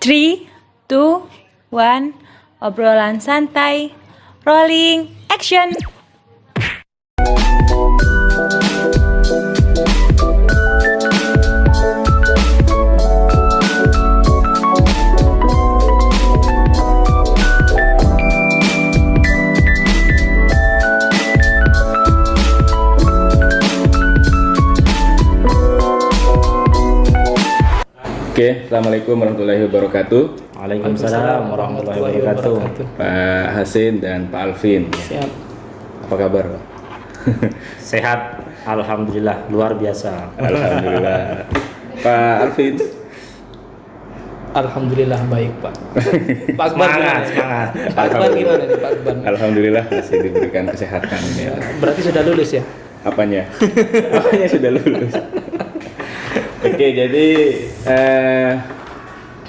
3, 2, 1, obrolan santai, rolling, action! Oke, Assalamualaikum warahmatullahi wabarakatuh. Waalaikumsalam warahmatullahi wabarakatuh. Pak Hasin dan Pak Alvin. Siap. Apa kabar, Pak? Sehat, alhamdulillah, luar biasa. Alhamdulillah. Pak Alvin. Alhamdulillah baik, Pak. Pak Akbar Semangat, gimana? semangat. Pak Akbar gimana nih, Pak Akbar? Alhamdulillah masih diberikan kesehatan ya. Berarti sudah lulus ya? Apanya? Apanya sudah lulus? Oke, jadi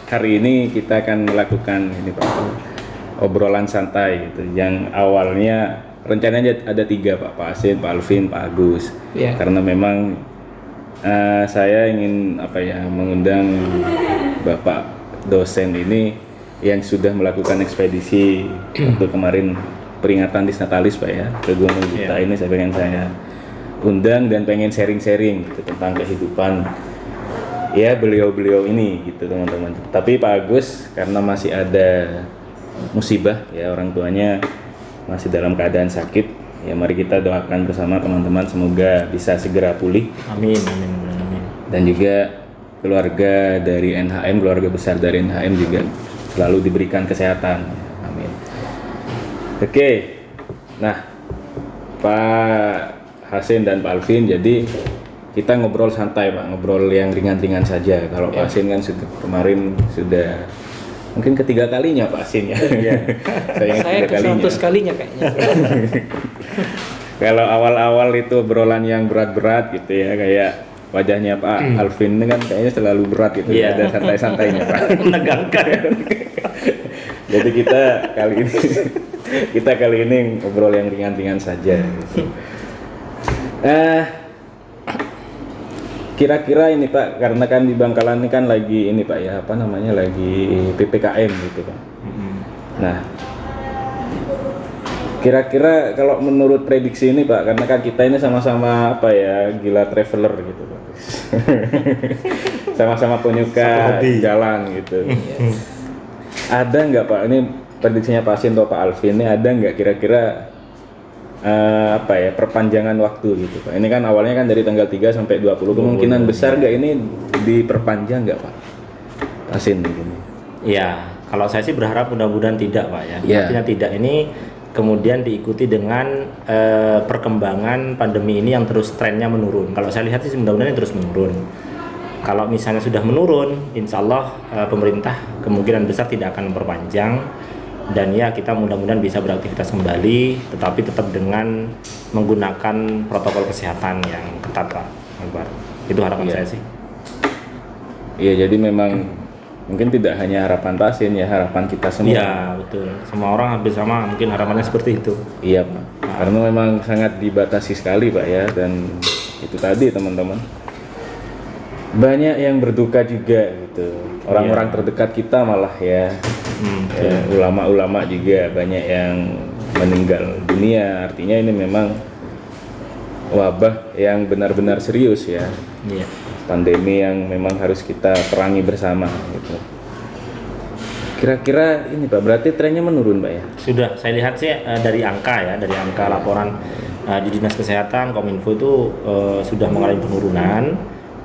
hari ini kita akan melakukan ini Pak, obrolan santai gitu. Yang awalnya rencananya ada 3 Pak Hasin, Pak Alvin, Pak Agus. Iya. Karena memang saya ingin mengundang Bapak dosen ini yang sudah melakukan ekspedisi waktu kemarin peringatan Disnatalis Pak ya ke Gunung Buta. Ini saya undang dan pengen sharing-sharing gitu, tentang kehidupan ya beliau-beliau ini gitu teman-teman. Tapi Pak Agus karena masih ada musibah ya, orang tuanya masih dalam keadaan sakit ya, mari kita doakan bersama teman-teman semoga bisa segera pulih. Amin, amin, amin. Dan juga keluarga dari NHM, keluarga besar dari NHM juga selalu diberikan kesehatan. Amin. Oke, nah Pak Hasin dan Pak Alvin, jadi kita ngobrol santai Pak, ngobrol yang ringan-ringan saja. Kalau Pak Hasin kan kemarin sudah mungkin ketiga kalinya Pak Hasin ya. Saya ke 100 kalinya kayaknya. Kalau awal-awal itu obrolan yang berat-berat gitu ya, kayak wajahnya Pak Alvin ini kan kayaknya selalu berat gitu, ada santai-santainya Pak. Menegangkan. Jadi kita kali ini ngobrol yang ringan-ringan saja gitu. Kira-kira ini Pak, karena kan di Bangkalan ini kan lagi ini Pak ya, lagi PPKM gitu Pak. Nah, kira-kira kalau menurut prediksi ini Pak, karena kan kita ini sama-sama gila traveler gitu Pak. Sama-sama penyuka jalan gitu. Ada nggak Pak, ini prediksinya Pak Hasin atau Pak Alvin, ini ada nggak kira-kira perpanjangan waktu gitu Pak? Ini kan awalnya kan dari tanggal 3 sampai 20, kemungkinan besar nggak ini diperpanjang nggak Pak Hasin begini? Iya, kalau saya sih berharap mudah-mudahan tidak Pak ya. Artinya tidak ini kemudian diikuti dengan perkembangan pandemi ini yang terus trennya menurun. Kalau saya lihat sih mudah-mudahan terus menurun. Kalau misalnya sudah menurun, insya Allah pemerintah kemungkinan besar tidak akan memperpanjang. Dan ya kita mudah-mudahan bisa beraktivitas kembali, tetapi tetap dengan menggunakan protokol kesehatan yang ketat Pak Akbar. Itu harapan saya sih. Iya, jadi memang mungkin tidak hanya harapan pasien ya, harapan kita semua. Iya betul, semua orang hampir sama mungkin harapannya seperti itu. Iya Pak, karena memang sangat dibatasi sekali Pak ya, dan itu tadi teman-teman, banyak yang berduka juga gitu. Orang-orang terdekat kita malah ya, ulama-ulama juga banyak yang meninggal dunia. Artinya ini memang wabah yang benar-benar serius ya. Pandemi yang memang harus kita perangi bersama gitu. Kira-kira ini Pak, berarti trennya menurun Pak ya? Sudah, saya lihat sih dari angka laporan di Dinas Kesehatan Kominfo itu sudah mengalami penurunan.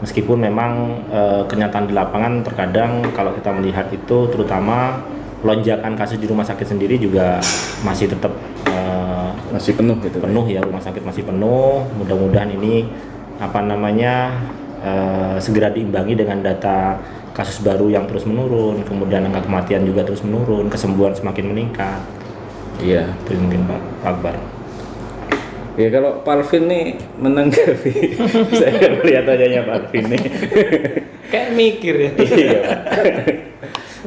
Meskipun memang kenyataan di lapangan terkadang kalau kita melihat itu terutama lonjakan kasus di rumah sakit sendiri juga masih tetap masih penuh gitu. Penuh ya, rumah sakit masih penuh. Mudah-mudahan ini segera diimbangi dengan data kasus baru yang terus menurun, kemudian angka kematian juga terus menurun, kesembuhan semakin meningkat. Iya, itu mungkin Pak Akbar. Ya kalau Pak Alvin nih menanggapi, saya melihat wajahnya Pak Alvin nih. Kayak mikir ya. Iya Pak.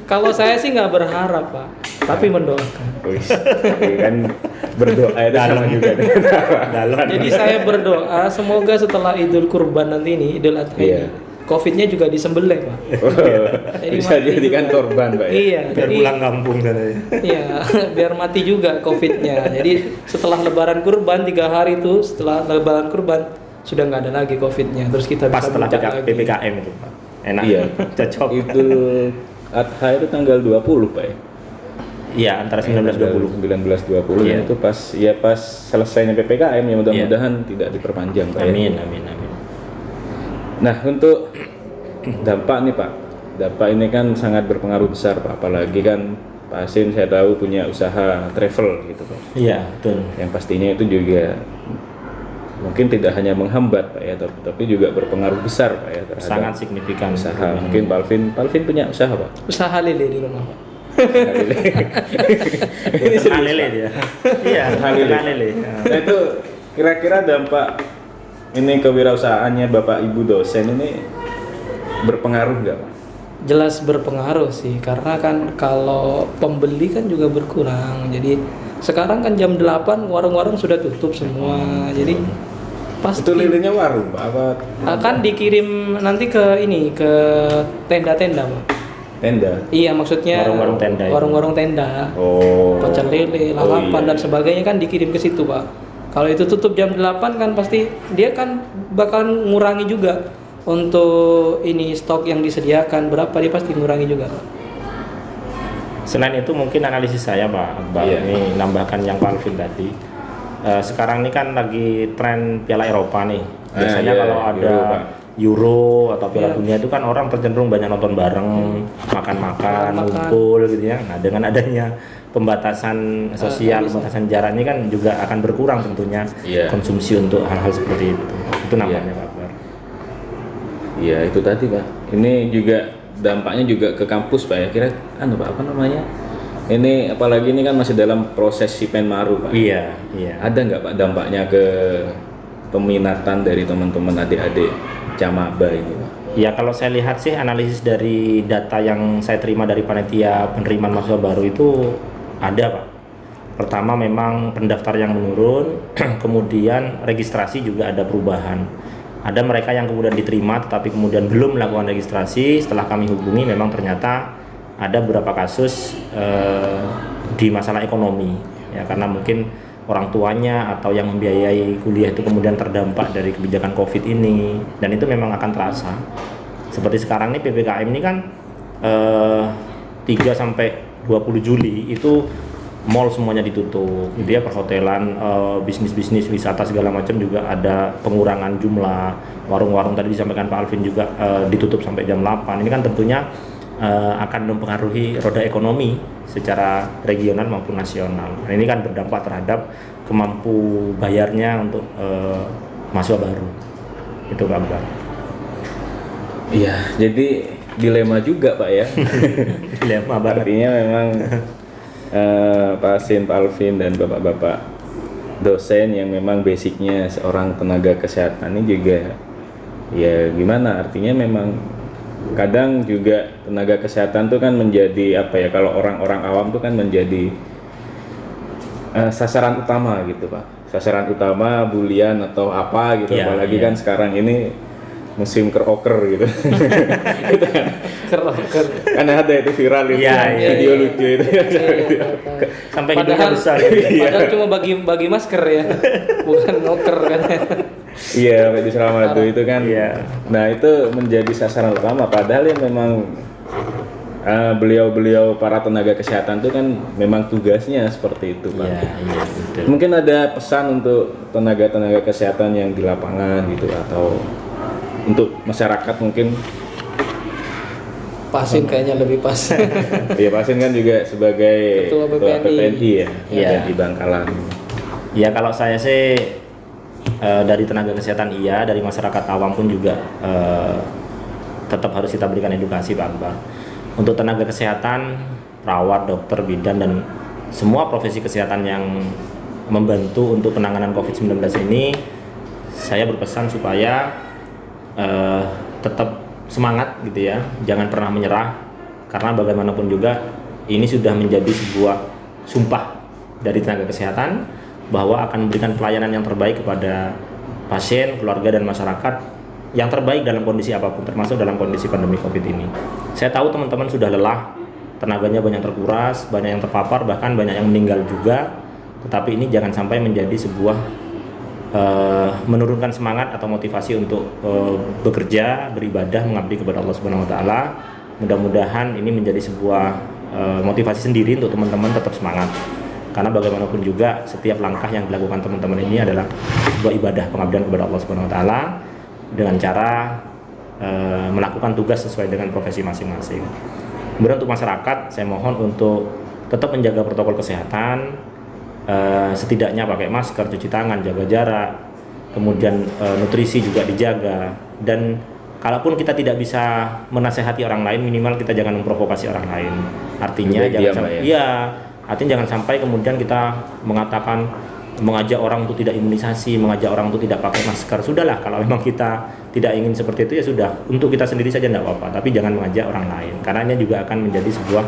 Kalau saya sih nggak berharap Pak, tapi mendoakan. Tapi kan berdoa itu sama juga dengan Jadi saya berdoa semoga setelah Idul Kurban nanti ini, Idul Adha ini, COVID-nya juga disembelih, Pak. Jadi Bisa mati jadikan juga. korban, Pak ya. Iya, Biar jadi pulang kampung sana ya. iya, biar mati juga COVID-nya. Jadi setelah Lebaran Kurban 3 hari itu, setelah Lebaran Kurban sudah nggak ada lagi COVID-nya. Terus kita Pas bisa setelah puncak lagi. PPKM itu Pak. Enak. Iya. Cocok. Idul Adha itu tanggal 20, Pak ya. Iya, antara 19-20. 19-20 Iya. dan itu pas selesainya PPKM ya, mudah-mudahan tidak diperpanjang, Pak ya. Amin. Nah, untuk dampak nih Pak, dampak ini kan sangat berpengaruh besar Pak, apalagi kan Pak Hasim saya tahu punya usaha travel gitu Pak. Iya, betul. Yang pastinya itu juga mungkin tidak hanya menghambat Pak ya, tapi juga berpengaruh besar Pak ya terhadap Sangat signifikan usaha. Mungkin Pak Alvin punya usaha Pak. Usaha lele di rumah, Pak. Ini serius, lele Pak. dia. Iya, Usaha lele. usaha lele. Nah itu kira-kira dampak ini kewirausahaannya Bapak Ibu dosen ini berpengaruh nggak Pak? Jelas berpengaruh sih, karena kan kalau pembeli kan juga berkurang. Jadi sekarang kan jam 8 warung-warung sudah tutup semua. Jadi pasti Itu lilenya warung Pak apa akan dikirim nanti ke ke tenda-tenda, Pak. tenda? Iya, maksudnya Warung-warung tenda itu. Warung-warung tenda. Oh. Pecel lele, lalapan iya. dan sebagainya kan dikirim ke situ, Pak. Kalau itu tutup jam 8 kan pasti dia kan bakalan ngurangi juga untuk stok yang disediakan berapa, dia pasti ngurangi juga, Pak. Selain itu mungkin analisis saya Pak Akbar, Iya. ini nambahkan yang Pak Alvin tadi. Sekarang ini kan lagi tren Piala Eropa nih. Biasanya iya, kalau ada Euro, Pak. Euro atau Piala Iya. Dunia itu kan orang tercenderung banyak nonton bareng, makan-makan, Makan. ngumpul gitu ya. Nah, dengan adanya pembatasan sosial, bisa. pembatasan jarak ini kan juga akan berkurang tentunya Iya. konsumsi untuk hal-hal seperti itu. Itu nampaknya Iya. Pak Akbar. Iya itu tadi Pak. Ini juga dampaknya juga ke kampus Pak ya. Kira Pak apa namanya? Ini apalagi ini kan masih dalam proses Sipenmaru Pak. Iya, iya. Ada nggak Pak dampaknya ke peminatan dari teman-teman adik-adik Camaba ini Pak? Ya kalau saya lihat sih analisis dari data yang saya terima dari panitia penerimaan mahasiswa baru itu ada Pak. Pertama memang pendaftar yang menurun, kemudian registrasi juga ada perubahan. Ada mereka yang kemudian diterima tetapi kemudian belum melakukan registrasi. Setelah kami hubungi memang ternyata ada beberapa kasus di masalah ekonomi ya, karena mungkin orang tuanya atau yang membiayai kuliah itu kemudian terdampak dari kebijakan COVID ini, dan itu memang akan terasa. Seperti sekarang nih PPKM ini kan 3 sampai 20 Juli itu mall semuanya ditutup, gitu ya, perhotelan, bisnis-bisnis wisata segala macam juga ada pengurangan jumlah, warung-warung tadi disampaikan Pak Alvin juga ditutup sampai jam 8. Ini kan tentunya akan mempengaruhi roda ekonomi secara regional maupun nasional. Nah, ini kan berdampak terhadap kemampu bayarnya untuk mahasiswa baru. Itu Pak Akbar. Iya, jadi dilema juga Pak ya. Dilema banget. Artinya memang Pak Hasim, Pak Alvin dan bapak-bapak dosen yang memang basicnya seorang tenaga kesehatan ini juga ya gimana, artinya memang kadang juga tenaga kesehatan tuh kan menjadi apa ya, kalau orang-orang awam tuh kan menjadi sasaran utama gitu Pak, sasaran utama bulian atau apa gitu, Iya, apalagi iya. kan sekarang ini musim keroker gitu. Gitu kan. Keroker. Kan ada itu viral itu Iya, iya, video iya. lucu itu. Sampai hidungnya Padahal, besar. padahal cuma bagi masker ya, bukan ngoker kan. Iya, Pak Disramadu itu kan. Iya. Nah, itu menjadi sasaran utama, padahal yang memang beliau-beliau para tenaga kesehatan itu kan memang tugasnya seperti itu, Pak. Iya, iya, betul. Mungkin ada pesan untuk tenaga-tenaga kesehatan yang di lapangan gitu, atau untuk masyarakat mungkin. Pasin kayaknya lebih pas. Ya, Pasin kan juga sebagai Ketua PPNI ya, Iya. di Bangkalan. Ya kalau saya sih dari tenaga kesehatan iya, dari masyarakat awam pun juga tetap harus kita berikan edukasi Pak Akbar. Untuk tenaga kesehatan, perawat, dokter, bidan dan semua profesi kesehatan yang membantu untuk penanganan COVID-19 ini, saya berpesan supaya tetap semangat gitu ya, jangan pernah menyerah, karena bagaimanapun juga ini sudah menjadi sebuah sumpah dari tenaga kesehatan bahwa akan memberikan pelayanan yang terbaik kepada pasien, keluarga dan masyarakat yang terbaik dalam kondisi apapun, termasuk dalam kondisi pandemi COVID ini. Saya tahu teman-teman sudah lelah, tenaganya banyak terkuras, banyak yang terpapar, bahkan banyak yang meninggal juga. Tetapi ini jangan sampai menjadi sebuah menurunkan semangat atau motivasi untuk bekerja, beribadah, mengabdi kepada Allah Subhanahu Wa Taala. Mudah-mudahan ini menjadi sebuah motivasi sendiri untuk teman-teman tetap semangat. Karena bagaimanapun juga setiap langkah yang dilakukan teman-teman ini adalah sebuah ibadah pengabdian kepada Allah Subhanahu Wa Taala dengan cara melakukan tugas sesuai dengan profesi masing-masing. Kemudian untuk masyarakat, saya mohon untuk tetap menjaga protokol kesehatan, setidaknya pakai masker, cuci tangan, jaga jarak, kemudian nutrisi juga dijaga, dan kalaupun kita tidak bisa menasehati orang lain, minimal kita jangan memprovokasi orang lain. Artinya artinya jangan sampai kemudian kita mengajak orang untuk tidak imunisasi, mengajak orang untuk tidak pakai masker. Sudahlah, kalau memang kita tidak ingin seperti itu ya sudah, untuk kita sendiri saja tidak apa-apa, tapi jangan mengajak orang lain, karena ini juga akan menjadi sebuah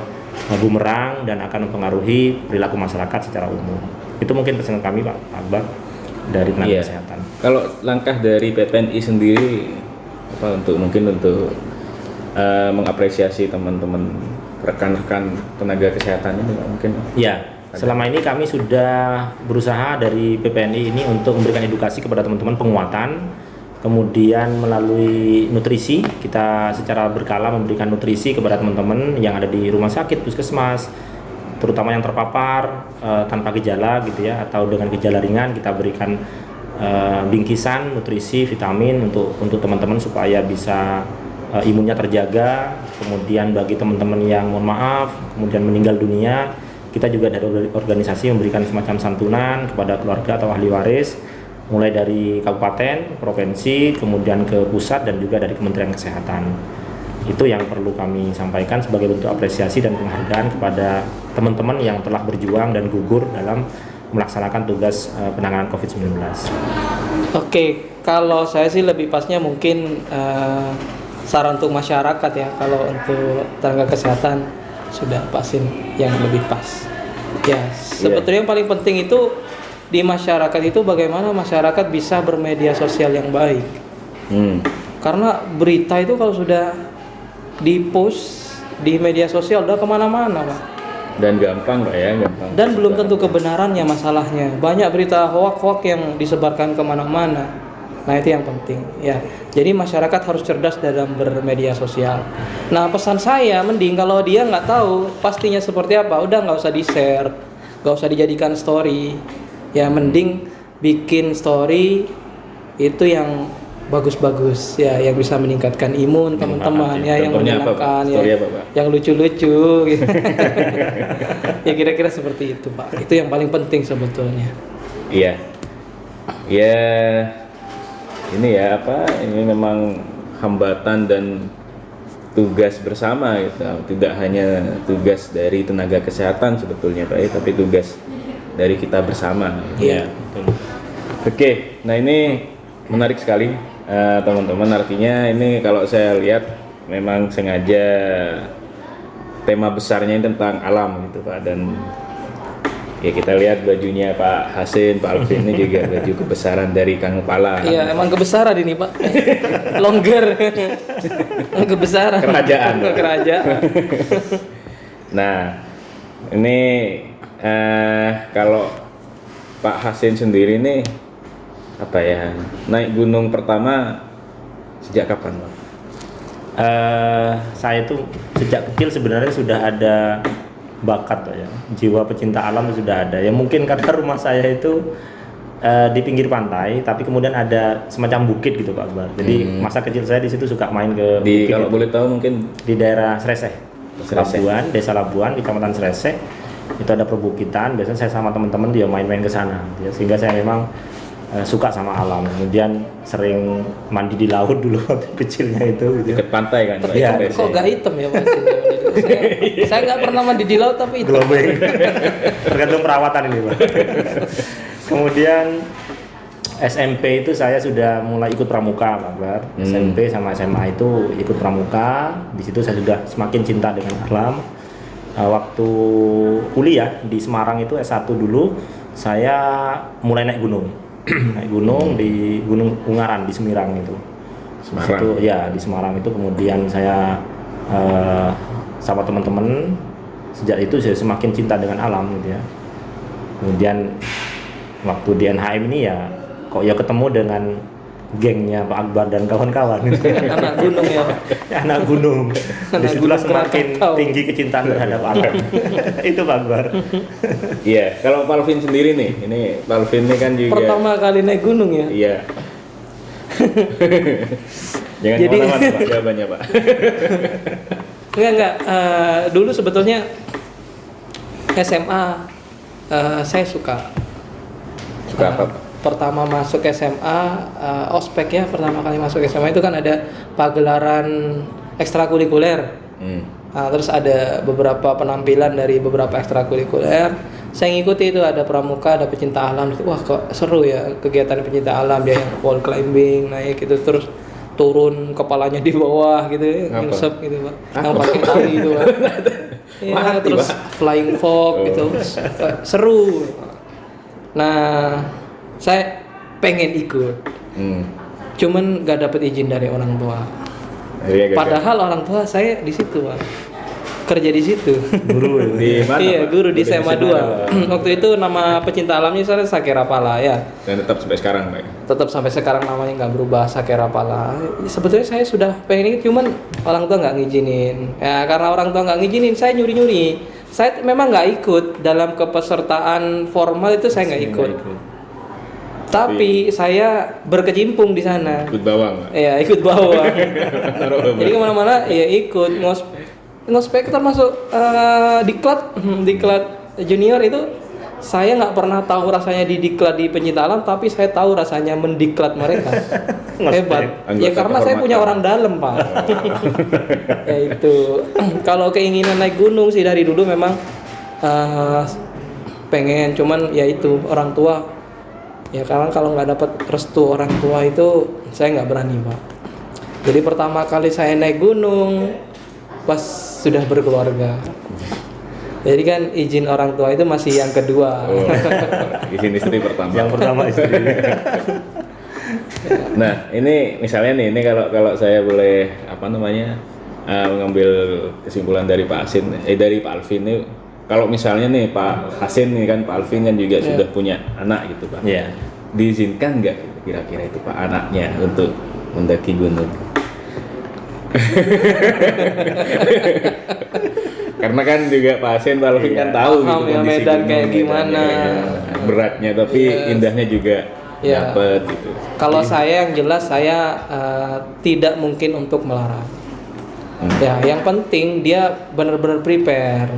bumerang dan akan mempengaruhi perilaku masyarakat secara umum. Itu mungkin pesan kami Pak Akbar dari tenaga kesehatan. Kalau langkah dari PPNI sendiri apa untuk mengapresiasi teman-teman rekan-rekan tenaga kesehatan ini mungkin? Ya, selama ini kami sudah berusaha dari PPNI ini untuk memberikan edukasi kepada teman-teman, penguatan, kemudian melalui nutrisi kita secara berkala memberikan nutrisi kepada teman-teman yang ada di rumah sakit, puskesmas, terutama yang terpapar tanpa gejala gitu ya, atau dengan gejala ringan kita berikan bingkisan nutrisi vitamin untuk teman-teman supaya bisa imunnya terjaga. Kemudian bagi teman-teman yang mohon maaf kemudian meninggal dunia, kita juga dari organisasi memberikan semacam santunan kepada keluarga atau ahli waris, mulai dari kabupaten, provinsi, kemudian ke pusat dan juga dari Kementerian Kesehatan. Itu yang perlu kami sampaikan sebagai bentuk apresiasi dan penghargaan kepada teman-teman yang telah berjuang dan gugur dalam melaksanakan tugas penanganan COVID-19. Oke, kalau saya sih lebih pasnya mungkin saran untuk masyarakat ya. Kalau untuk tenaga kesehatan sudah pasin yang lebih pas. Ya, sebetulnya yang paling penting itu di masyarakat itu bagaimana masyarakat bisa bermedia sosial yang baik. Karena berita itu kalau sudah di-post di media sosial udah kemana-mana Pak. Dan gampang Pak ya, gampang. Dan belum tentu kebenarannya masalahnya. Banyak berita hoak-hoak yang disebarkan kemana-mana. Nah itu yang penting ya. Jadi masyarakat harus cerdas dalam bermedia sosial. Nah pesan saya mending kalau dia nggak tahu pastinya seperti apa, udah nggak usah di-share, nggak usah dijadikan story. Ya mending bikin story itu yang bagus-bagus ya, yang bisa meningkatkan imun teman-teman ya, yang menyenangkan ya, yang lucu-lucu gitu. Ya kira-kira seperti itu Pak. Itu yang paling penting sebetulnya. Iya. Ya ini ya ini memang hambatan dan tugas bersama gitu. Tidak hanya tugas dari tenaga kesehatan sebetulnya Pak, tapi tugas dari kita bersama. Iya. Oke, nah ini menarik sekali teman-teman. Artinya ini kalau saya lihat memang sengaja tema besarnya ini tentang alam gitu Pak, dan ya kita lihat bajunya Pak Hasin, Pak Alvin ini juga baju kebesaran dari Kang Kepala. Iya, emang kebesaran ini Pak. Longgar. Kebesaran. Kerajaan. Kerajaan. Nah, ini kalau Pak Hasin sendiri nih apa ya, naik gunung pertama sejak kapan Pak? Saya tuh sejak kecil sebenarnya sudah ada bakat ya, jiwa pecinta alam sudah ada. Ya mungkin karena rumah saya itu di pinggir pantai, tapi kemudian ada semacam bukit gitu Pak Akbar. Jadi masa kecil saya di situ suka main ke bukit. Kalau boleh tahu mungkin di daerah Sreseh, Labuan, Desa Labuan, Kecamatan Sreseh. Itu ada perbukitan. Biasanya saya sama teman-teman dia main-main ke sana. Ya, sehingga saya memang suka sama alam. Kemudian sering mandi di laut dulu waktu kecilnya itu. Gitu. Dekat pantai kan? Iya. Kok gak hitam ya Mas? Saya nggak pernah mandi di laut tapi hitam. Glowing. Tergantung perawatan ini Pak. Kemudian SMP itu saya sudah mulai ikut pramuka Pak Akbar. SMP sama SMA itu ikut pramuka. Di situ saya sudah semakin cinta dengan alam. Waktu kuliah di Semarang itu S1 dulu saya mulai naik gunung. Naik gunung di Gunung Ungaran di Semirang itu. Semarang. Itu ya di Semarang itu kemudian saya sama teman-teman sejak itu saya semakin cinta dengan alam gitu ya. Kemudian waktu di NHM ini ya kok ya ketemu dengan gengnya Pak Akbar dan kawan-kawan. Anak gunung ya Pak. Anak gunung. Disitulah gunung semakin Krakatau. tinggi kecintaan terhadap alam. Itu Pak Akbar. Iya, kalau Pak Alvin sendiri nih, ini Pak Alvin ini kan juga Pertama kali naik gunung ya. iya. Jangan Jadi- kemana-mana Pak, jawabannya Pak. Enggak. Dulu sebetulnya SMA saya suka. Suka apa Pak? Pertama masuk SMA, ospek ya, pertama kali masuk SMA itu kan ada pagelaran ekstrakurikuler. Terus ada beberapa penampilan dari beberapa ekstrakurikuler. Saya ngikuti itu, ada pramuka, ada pecinta alam. Wah kok seru ya kegiatan pecinta alam, dia yang wall climbing, naik gitu, terus turun kepalanya di bawah gitu, nyungsep gitu Pak. Yang pakai tali itu Pak. Iya, Mati, terus Pak. flying fox gitu, seru. Nah, saya pengen ikut, cuman gak dapet izin dari orang tua. Iya, gagal. Padahal orang tua saya di situ Pak, kerja di situ. Guru Di mana Iya, Pak? guru di Udah SMA 2. Waktu itu nama pecinta alamnya saya Sakera Pala ya. Dan tetap sampai sekarang Pak. Tetap sampai sekarang namanya nggak berubah, Sakera Pala. Sebetulnya saya sudah pengen ikut, cuman orang tua nggak ngizinin. Ya karena orang tua nggak ngizinin, saya nyuri-nyuri. Saya memang nggak ikut dalam kepesertaan formal itu, saya nggak ikut. Tapi saya berkecimpung di sana. Ikut bawang Pak. Iya, ikut bawah. Jadi kemana-mana ya ikut ngospek termasuk diklat junior itu saya nggak pernah tahu rasanya di diklat di pencinta alam, tapi saya tahu rasanya mendiklat mereka. Hebat. Ya Anggota karena saya punya orang dalam Pak. Ya itu. Kalau keinginan naik gunung sih dari dulu memang pengen, cuman ya itu orang tua. Ya karena kalau nggak dapat restu orang tua itu saya nggak berani Pak. Jadi pertama kali saya naik gunung pas sudah berkeluarga. Jadi kan izin orang tua itu masih yang kedua. Oh, izin istri pertama. Yang pertama istri. Nah, ini misalnya nih, ini kalau saya boleh mengambil kesimpulan dari Pak Asin, dari Pak Alvin ini, kalau misalnya nih Pak Asin nih kan, Pak Alvin kan juga sudah punya anak gitu Pak. Iya. Diizinkan nggak kira-kira itu Pak anaknya untuk mendaki gunung? Karena kan juga Pak Asin, Pak Alvin kan tahu Paham gitu ya kondisi medan gunung, kayak medannya gimana. kayak beratnya, tapi indahnya juga Iya. dapet gitu. Kalau saya yang jelas saya tidak mungkin untuk melarang. Ya, yang penting dia benar-benar prepare.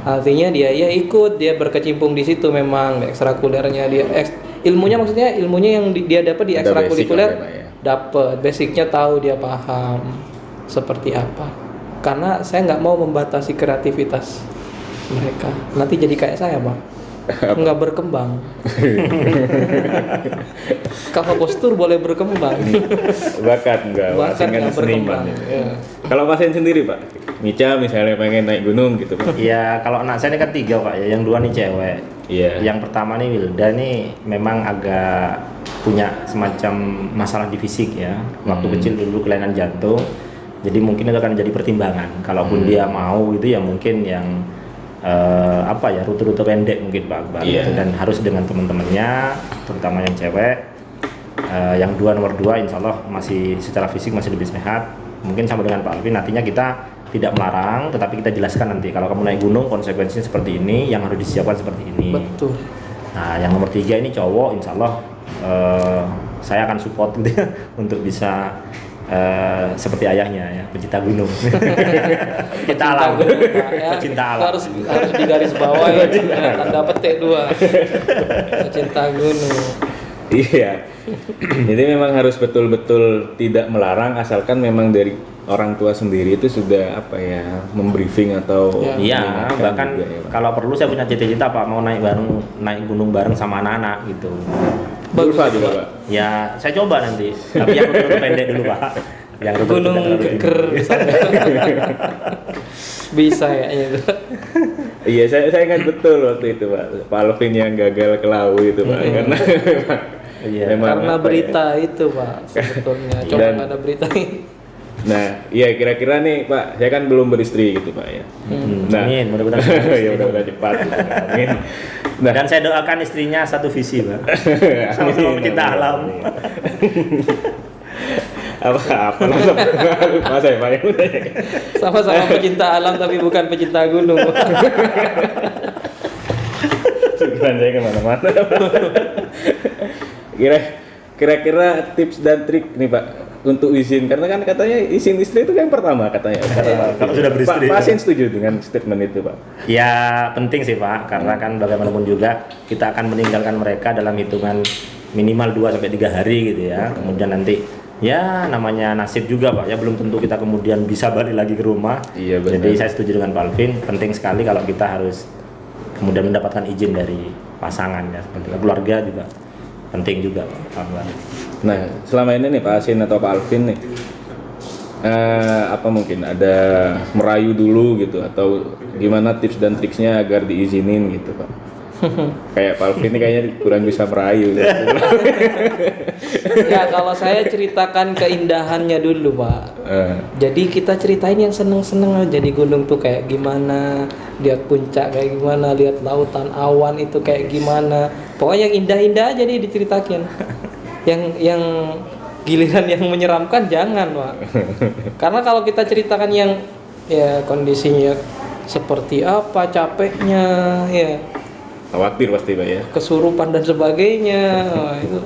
Artinya dia ya ikut, dia berkecimpung di situ memang ekstrakurikulernya dia ilmunya, maksudnya ilmunya yang dia dapat di Ada ekstrakurikuler basic lah ya, Pak, ya. dapat basicnya, tahu dia paham seperti apa. Karena saya nggak mau membatasi kreativitas mereka. Nanti jadi kayak saya Pak, nggak berkembang. Kalau postur boleh berkembang. Bakat enggak, Pak Asin kan nggak seniman. berkembang. Ya. Kalau Pak Asin sendiri Pak, Mica misalnya pengen naik gunung gitu Pak. Ya kalau anak saya ini kan 3 Pak ya, yang 2 nih cewek. Iya. Yang pertama nih Wilda nih memang agak punya semacam masalah di fisik ya. Waktu kecil dulu kelainan jantung. Jadi mungkin itu akan jadi pertimbangan. Kalaupun dia mau gitu ya mungkin yang rute-rute pendek mungkin Pak Akbar Iya. gitu. Dan harus dengan teman-temannya, terutama yang cewek. Yang nomor 2 insya Allah masih secara fisik masih lebih sehat. Mungkin sama dengan Pak Alvin, nantinya kita tidak melarang, tetapi kita jelaskan nanti kalau kamu naik gunung konsekuensinya seperti ini, yang harus disiapkan seperti ini. Betul. Nah, yang nomor 3 ini cowok, insya Allah saya akan support gitu ya, untuk bisa seperti ayahnya ya, pecinta gunung. Pecinta alam. Gunung, Pak, ya. Pecinta alam. Harus di garis bawah ya, tanda petik 2. Pecinta gunung. Iya. Jadi memang harus betul-betul tidak melarang, asalkan memang dari orang tua sendiri itu sudah membriefing atau Iya, mengingatkan bahkan juga ya, Pak. kalau perlu saya punya cita-cita Pak, mau naik gunung bareng sama anak-anak gitu. Durva juga Pak. Ya, saya coba nanti. Tapi yang rute pendek dulu Pak. Yang rute Gunung Keker misalnya. Bisa ya itu. Iya, saya ingat betul waktu itu Pak Alvin yang gagal ke Lawu itu Pak, karena Iya. memang Karena apa berita itu Pak sebetulnya. Coba Dan- nggak ada berita ini. Nah, iya kira-kira nih Pak, saya kan belum beristri gitu Pak ya. Nah, Amin, mudah-mudahan. ya mudah-mudahan cepat. Gitu. Amin. Nah, Dan saya doakan istrinya satu visi, Pak. Sama-sama pecinta alam. apa masa ya Pak ya? Sama-sama pecinta alam tapi bukan pecinta gunung. Pikiran saya kemana-mana. Kira-kira tips dan trik nih Pak untuk izin, karena kan katanya izin istri itu kan yang pertama katanya. Kalau sudah beristri. Pak Pasien setuju dengan statement itu Pak? Ya penting sih Pak, karena kan bagaimanapun juga kita akan meninggalkan mereka dalam hitungan minimal 2 sampai 3 hari gitu ya. Kemudian nanti ya namanya nasib juga Pak ya, belum tentu kita kemudian bisa balik lagi ke rumah. Iya, benar. Jadi saya setuju dengan Pak Alvin, penting sekali kalau kita harus kemudian mendapatkan izin dari pasangan ya, seperti itu. Keluarga juga penting juga Pak. Nah, selama ini nih Pak Asin atau Pak Alvin nih, apa mungkin ada merayu dulu gitu, atau gimana tips dan triksnya agar diizinin gitu Pak? Kayak Pak Alvin ini kayaknya kurang bisa merayu. Gitu. Ya kalau saya ceritakan keindahannya dulu Pak. Jadi kita ceritain yang seneng-seneng aja di gunung tuh kayak gimana, lihat puncak kayak gimana, lihat lautan awan itu kayak gimana. Pokoknya yang indah-indah aja nih diceritakan. Yang giliran yang menyeramkan jangan Pak. Karena kalau kita ceritakan yang ya kondisinya seperti apa, capeknya, ya Khawatir pasti Pak ya. kesurupan dan sebagainya, wah, itu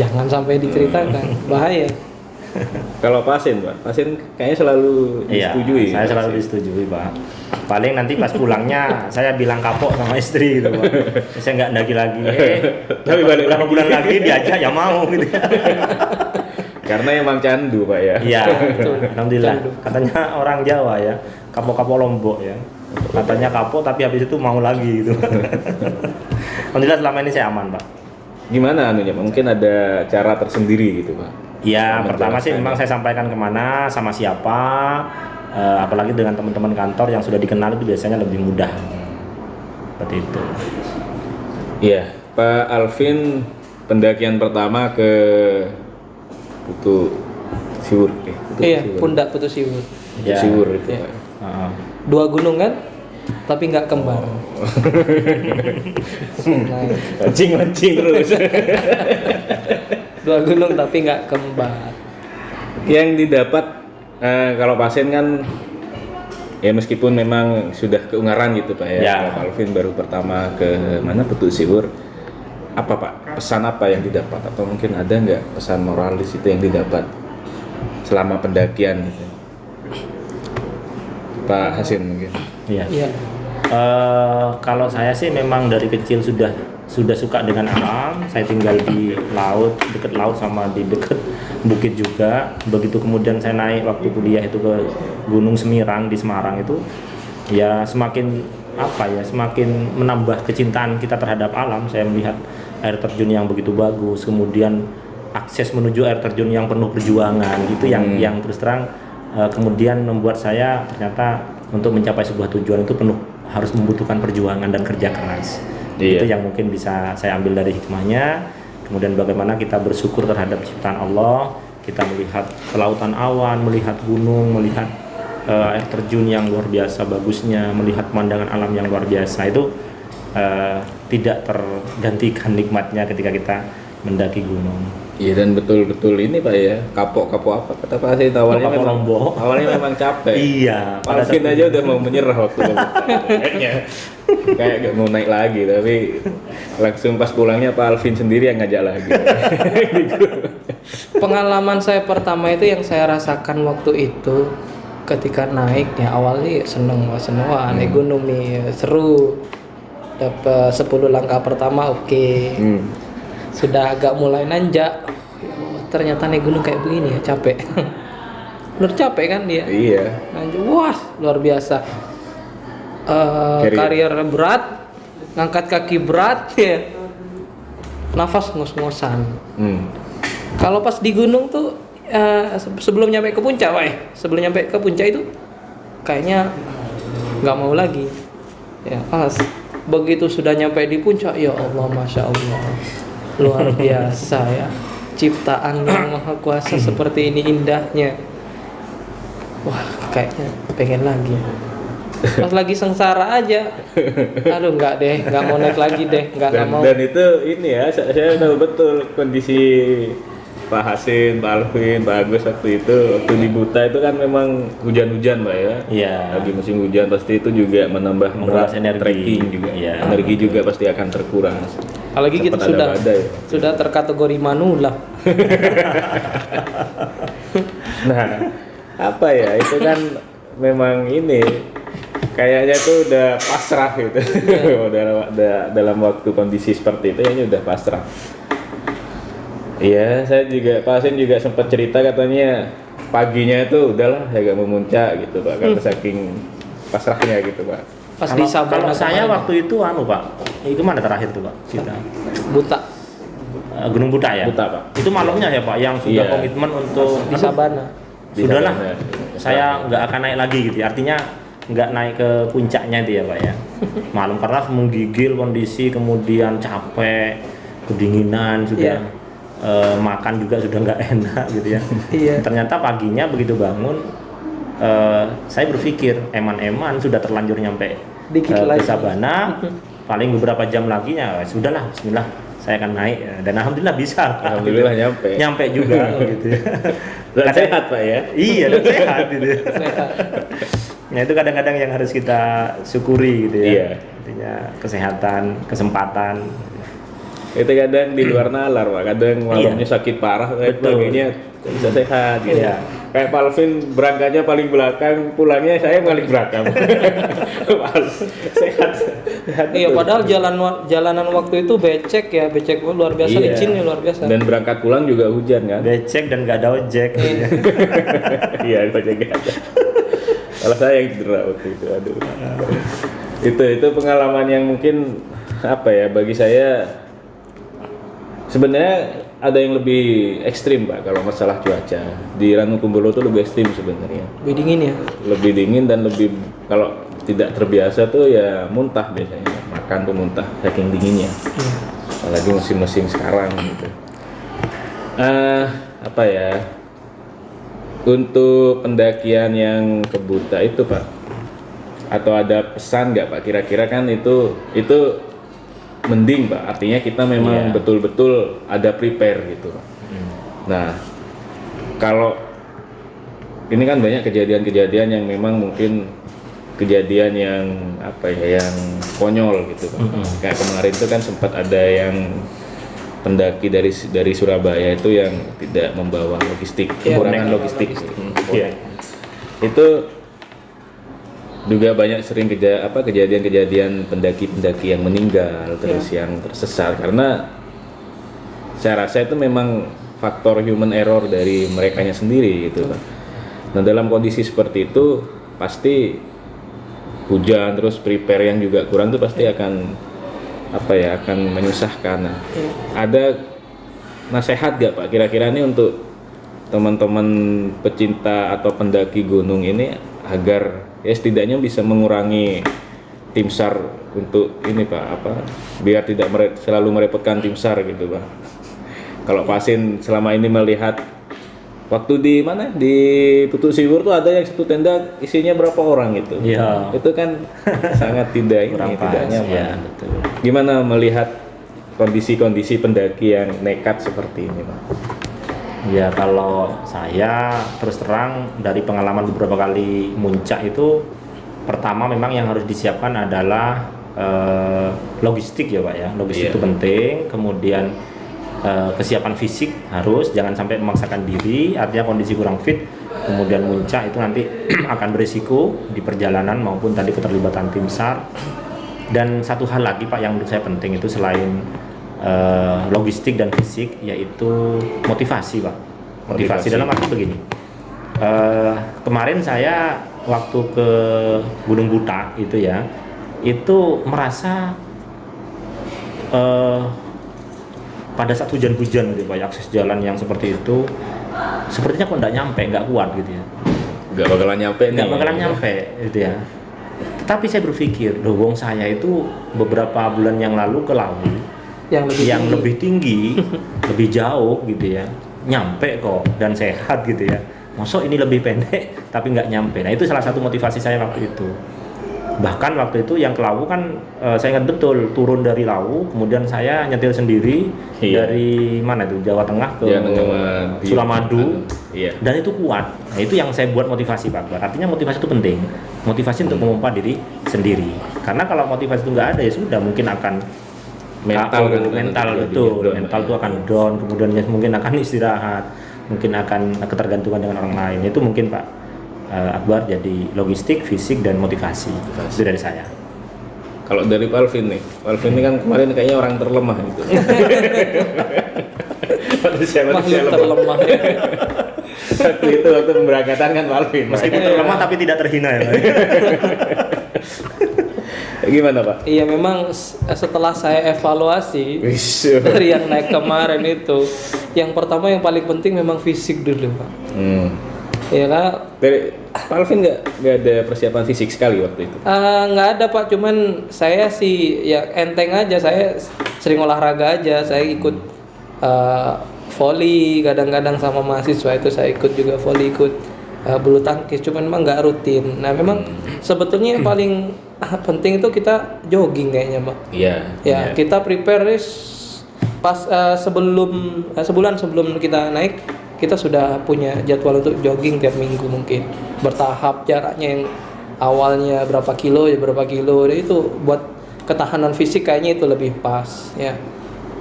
jangan sampai diceritakan, bahaya. Kalau pasien Pak, pasien kayaknya selalu Iya, disetujui. saya selalu disetujui Pak. Paling nanti pas pulangnya saya bilang kapok sama istri gitu Pak. Saya nggak ndaki lagi. Tapi balik berapa lagi. bulan lagi diajak ya mau gitu. Karena emang candu Pak ya. Iya, Betul. alhamdulillah. Candu. Katanya orang Jawa ya, kapok-kapok Lombok ya. Katanya kapok tapi habis itu mau lagi gitu. Alhamdulillah selama ini saya aman Pak. Gimana anunya Pak? Mungkin ada cara tersendiri gitu Pak? Ya, pertama sih Menjelaskan. memang saya sampaikan kemana, sama siapa, apalagi dengan teman-teman kantor yang sudah dikenal itu biasanya lebih mudah. Seperti itu. Iya, Pak Alvin pendakian pertama ke Putu Siwur. Putu Iya, Siwur. pundak Putu Siwur. Putu Ya. Siwur itu Iya. Pak. Heeh. 2 gunung kan, tapi nggak kembar. Nah, Mancing terus. 2 gunung tapi nggak kembar. Yang didapat kalau pasien kan ya meskipun memang sudah keungaran gitu Pak ya. Ya. Kalau Pak Alvin baru pertama ke mana Putu Siwur. Apa Pak? Pesan apa yang didapat, atau mungkin ada nggak pesan moralis itu yang didapat selama pendakian gitu? Pak Hasin mungkin. Iya. Iya. Kalau saya sih memang dari kecil sudah suka dengan alam. Saya tinggal di laut, dekat laut sama di dekat bukit juga. Begitu kemudian saya naik waktu kuliah itu ke Gunung Semirang di Semarang itu, ya semakin semakin menambah kecintaan kita terhadap alam. Saya melihat air terjun yang begitu bagus, kemudian akses menuju air terjun yang penuh perjuangan itu yang terus terang kemudian membuat saya ternyata untuk mencapai sebuah tujuan itu harus membutuhkan perjuangan dan kerja keras. Iya. Itu yang mungkin bisa saya ambil dari hikmahnya. Kemudian bagaimana kita bersyukur terhadap ciptaan Allah, kita melihat kelautan awan, melihat gunung, melihat air terjun yang luar biasa bagusnya, melihat pemandangan alam yang luar biasa, itu tidak tergantikan nikmatnya ketika kita mendaki gunung. Iya, dan betul-betul ini Pak ya, kapok apa kata Pak Hasin awalnya Kapok memang Lombok. awalnya memang capek. Iya, Pak Alvin aja udah mau menyerah waktu itu. Kayaknya kayak gak mau naik lagi, tapi langsung pas pulangnya Pak Alvin sendiri yang ngajak lagi. Pengalaman saya pertama itu yang saya rasakan waktu itu ketika naik ya, awalnya seneng wah naik gunung nih seru, dapat 10 langkah pertama oke. Sudah agak mulai nanjak, ternyata naik gunung kayak begini ya, capek. Bener capek kan dia, Iya. nanjak, wah luar biasa. Karier berat, ngangkat kaki berat ya, nafas ngos-ngosan. Kalau pas di gunung tuh sebelum nyampe ke puncak, sebelum nyampe ke puncak itu kayaknya nggak mau lagi. Ya, begitu sudah nyampe di puncak, ya Allah, masya Allah, Luar biasa ya. Ciptaan yang maha kuasa seperti ini indahnya. Wah, kayaknya pengen lagi. Pas lagi sengsara aja. Aduh, enggak deh, enggak mau naik lagi deh, enggak mau. Dan itu ini ya, saya tahu betul kondisi Pak Hasin, Pak Alvin, Pak Agus waktu di Buta itu kan memang hujan-hujan Pak ya. Iya. Lagi musim hujan pasti itu juga menambah Menguras berat energi. trekking juga. Iya. Energi juga pasti akan terkurang. Apalagi kita Sempat ada badai. sudah terkategori manula. Nah, apa ya, itu kan memang ini kayaknya tuh udah pasrah gitu. udah dalam waktu kondisi seperti itu kayaknya udah pasrah. Iya, saya juga Pak Hasin juga sempat cerita katanya paginya itu udahlah agak memuncak gitu Pak, karena saking pasrahnya gitu Pak. Pas di Sabana Kalau saya kemarin. waktu itu Pak, itu mana terakhir tuh Pak? Kita Buta Gunung Buta ya. Buta, Pak. Itu malamnya ya Pak, yang sudah Iya. komitmen untuk di Sabana. sudahlah, Sabana. saya nggak akan naik lagi gitu. Artinya nggak naik ke puncaknya itu ya Pak ya. Malam karena menggigil kondisi, kemudian capek, kedinginan sudah. Iya. Makan juga sudah nggak enak gitu ya. Iya. Ternyata paginya begitu bangun, saya berpikir eman-eman sudah terlanjur nyampe Dikit ke lagi. Sabana, paling beberapa jam lagi ya sudahlah, Bismillah saya akan naik dan alhamdulillah bisa. Alhamdulillah nyampe juga gitu ya. Dan sehat Pak ya. Iya, dan sehat gitu ya. Nah itu kadang-kadang yang harus kita syukuri gitu ya. Iya. Artinya kesehatan, kesempatan. Itu kadang di luar nalar Pak, kadang malamnya sakit parah, Betul. paginya bisa sehat gitu. Iya. Kayak Pak Alvin berangkatnya paling belakang, pulangnya saya paling belakang. sehat. Iya, betul. padahal jalanan waktu itu becek ya, becek luar biasa, Iya. licinnya luar biasa. Dan berangkat pulang juga hujan kan. Becek dan nggak ada ojek. Iya, ojek nggak ada. Kalau saya yang cedera waktu itu, aduh. Itu pengalaman yang mungkin apa ya, bagi saya sebenarnya ada yang lebih ekstrim Pak kalau masalah cuaca. Di Ranukumbolo itu lebih ekstrim sebenarnya. Lebih dingin ya. Lebih dingin dan lebih, kalau tidak terbiasa tuh ya muntah biasanya. Makan tuh muntah saking dinginnya. Apalagi musim-musim sekarang gitu. Apa ya? Untuk pendakian yang ke Buta itu Pak, atau ada pesan nggak Pak? Kira-kira kan itu mending Pak, artinya kita memang Iya. betul-betul ada prepare gitu Pak. Nah, kalau ini kan banyak kejadian-kejadian yang memang mungkin kejadian yang apa ya, yang konyol gitu Pak. Kayak kemarin itu kan sempat ada yang pendaki dari Surabaya itu yang tidak membawa logistik, Iya, kekurangan bonek. logistik. Iya. Itu juga banyak sering kejadian-kejadian pendaki-pendaki yang meninggal, terus yang tersesat karena saya rasa itu memang faktor human error dari merekanya sendiri gitu Pak. Nah, dalam kondisi seperti itu pasti hujan terus prepare yang juga kurang tuh pasti akan akan menyusahkan. Nah, ada nasihat gak Pak kira-kira ini untuk teman-teman pecinta atau pendaki gunung ini agar ya setidaknya bisa mengurangi tim SAR untuk ini Pak, biar tidak selalu merepotkan tim SAR gitu Pak. Kalau Pak Hasin selama ini melihat waktu di mana di Putuk Siwur tuh ada yang satu tenda isinya berapa orang gitu. Iya. Itu kan sangat tidak Kurang pas, nyaman. ya, betul. Gimana melihat kondisi-kondisi pendaki yang nekat seperti ini Pak? Ya kalau saya terus terang dari pengalaman beberapa kali muncak itu, pertama memang yang harus disiapkan adalah logistik ya Pak ya. Logistik Iya. itu penting, kemudian kesiapan fisik harus, jangan sampai memaksakan diri, artinya kondisi kurang fit, kemudian muncak itu nanti akan berisiko di perjalanan maupun tadi keterlibatan tim SAR. Dan satu hal lagi Pak yang menurut saya penting itu selain logistik dan fisik, yaitu motivasi Pak. Motivasi dalam arti begini, kemarin saya waktu ke Gunung Buta itu ya, itu merasa pada saat hujan-hujan gitu Pak, akses jalan yang seperti itu sepertinya kok nggak kuat gitu ya. Nggak bakalan nyampe nih. Nggak bakalan nyampe gitu ya. Tetapi saya berpikir, wong saya itu beberapa bulan yang lalu ke Lawu yang lebih tinggi, lebih jauh gitu ya, nyampe kok dan sehat gitu ya. Masa ini lebih pendek tapi nggak nyampe. Nah itu salah satu motivasi saya waktu itu. Bahkan waktu itu yang ke Lawu kan saya ingat betul, turun dari Lawu, kemudian saya nyetir sendiri dari mana itu, Jawa Tengah ke Suramadu. Iya. Dan itu kuat. Nah itu yang saya buat motivasi Pak Akbar. Artinya motivasi itu penting. Motivasi untuk memompa diri sendiri. Karena kalau motivasi itu nggak ada ya sudah, mungkin akan mental betul, mental itu akan down, kemudian ya mungkin akan istirahat, mungkin akan ketergantungan dengan orang lain. Itu mungkin Pak Akbar jadi logistik, fisik dan motivasi. Itu dari saya. Kalau dari Pak Alvin nih, Pak Alvin ini kan kemarin kayaknya orang terlemah gitu. Manusia terlemah. waktu pemberangkatan kan Pak Alvin. Meskipun terlemah tapi tidak terhina ya. Gimana Pak? Iya memang setelah saya evaluasi dari yang naik kemarin itu, yang pertama yang paling penting memang fisik dulu Pak. Iya kan? Dari Pak Alvin nggak ada persiapan fisik sekali waktu itu? Nggak ada Pak, cuman saya sih ya enteng aja, saya sering olahraga aja, saya ikut volley kadang-kadang sama mahasiswa itu saya ikut juga volley, ikut bulu tangkis, cuman memang nggak rutin. Nah memang sebetulnya yang paling penting itu kita jogging kayaknya Pak. Iya. Ya kita prepare pas sebulan sebelum kita naik, kita sudah punya jadwal untuk jogging tiap minggu, mungkin bertahap, jaraknya yang awalnya berapa kilo ya berapa kilo. Dan itu buat ketahanan fisik kayaknya itu lebih pas ya.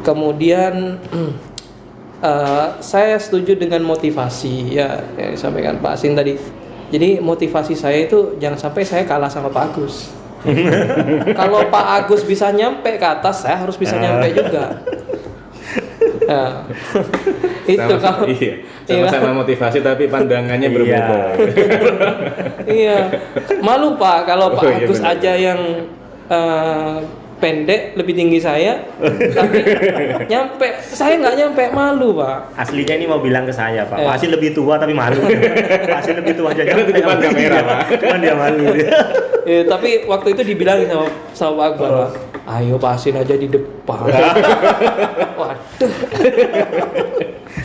Kemudian saya setuju dengan motivasi ya yang disampaikan Pak Asin tadi. Jadi motivasi saya itu jangan sampai saya kalah sama Pak Agus. Kalau Pak Agus bisa nyampe ke atas, saya harus bisa nyampe juga. Nah, itu kalau sama-sama motivasi tapi pandangannya berbeda. Iya, malu Pak kalau Pak Agus benar. aja yang pendek lebih tinggi saya, tapi saya nggak nyampe, malu Pak. Aslinya ini mau bilang ke saya Pak, Pak Asin lebih tua tapi malu. Pak Asin lebih tua aja. Karena di depan kamera Pak. Cuman dia malu. Tapi waktu itu dibilang sama Pak Akbar, Pak, ayo Pak Asin aja di depan. Waduh.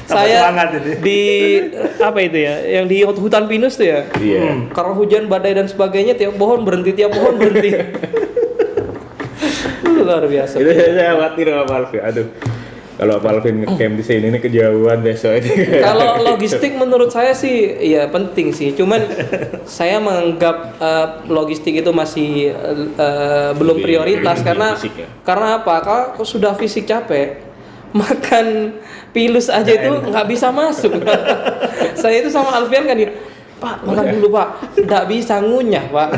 Saya di apa itu ya, yang di hutan pinus tuh ya. Iya. Karena hujan badai dan sebagainya, tiap pohon berhenti. Luar biasa. Itu saya khawatir sama Pak Alvin. Aduh, kalau Pak Alvin ngecamp di sini ini kejauhan besok ini. Kalau logistik menurut saya sih ya penting sih. Cuman saya menganggap logistik itu masih belum prioritas karena fisik ya? Karena apa? Kalau sudah fisik capek, makan pilus aja itu nggak bisa masuk. Saya itu sama Alfian kan Pak, makan dulu Pak, nggak bisa ngunyah Pak,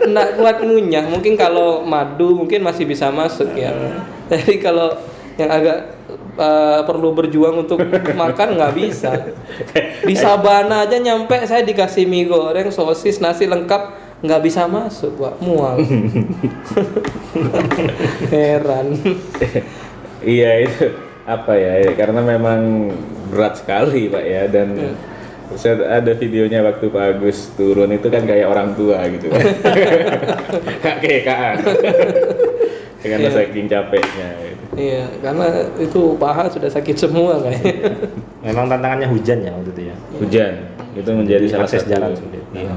nggak kuat ngunyah. Mungkin kalau madu mungkin masih bisa masuk ya. Jadi kalau yang agak perlu berjuang untuk makan nggak bisa. Di Sabana aja nyampe saya dikasih mie goreng, sosis, nasi lengkap, nggak bisa masuk Pak, mual. Heran. Iya itu apa ya? Karena memang berat sekali Pak ya, dan saya ada videonya waktu Pak Agus turun itu kan kayak orang tua gitu kan. Kakek-kakan. Karena saking capeknya gitu. Iya, karena itu paha sudah sakit semua kayaknya. Memang tantangannya hujan ya waktu itu ya. Hujan itu menjadi salah Akses satu jalan sulit. Iya.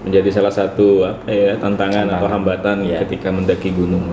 Menjadi salah satu apa ya tantangan atau hambatan ketika mendaki gunung.